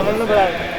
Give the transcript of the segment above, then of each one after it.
कामल ने बुलाया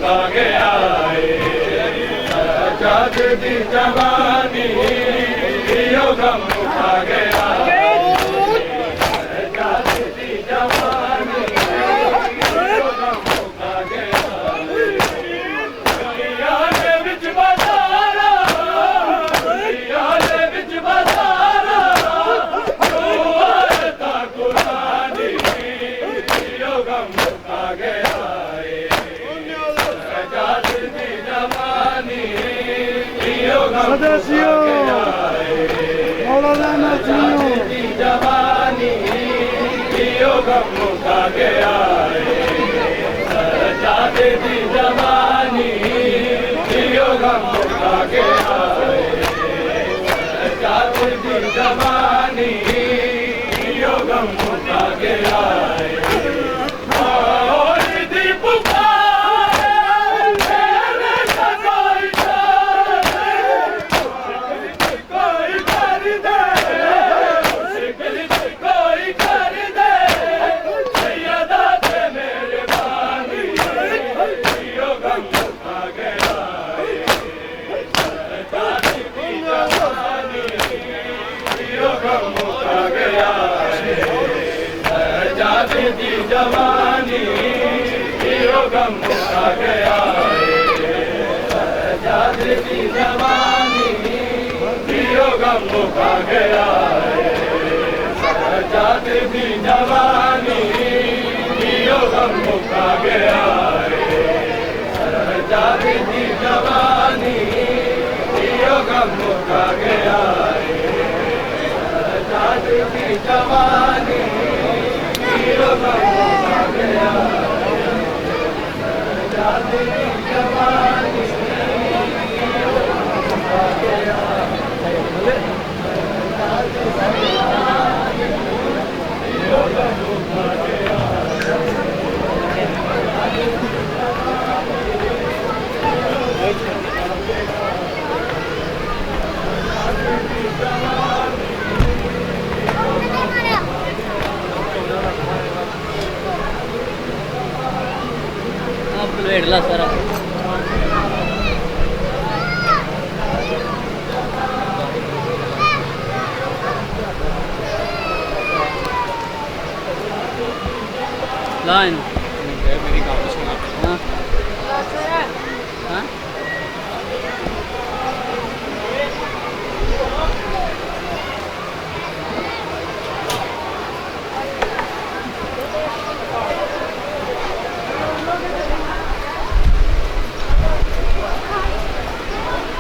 मुका गया सजाद दी जवानी यो गम मुका गया सजाद दी जवानी यो गम मुका गया दुनिया दे विच बाजारा दुनिया दे विच बाजारा ता कुरानी यो गम मुका गया सजाद दी जवानी यो गम मुका गया मौलाना दी जवानी यो गम मुका गया सजाद दी जवानी यो गम मुका गया सजाद दी जवानी यो गम मुका गया दी जवानी यो गम मुका गया सजाद दी जवानी यो गम मुका गया सजाद दी जवानी यो गम मुका गया सजाद दी जवानी यो गम मुका गया सजाद दी जवानी यो गम मुका गया सजाद दी जवानी यो गम मुका गया सजाद दी जवानी यो गम मुका गया भेटला सर लाइन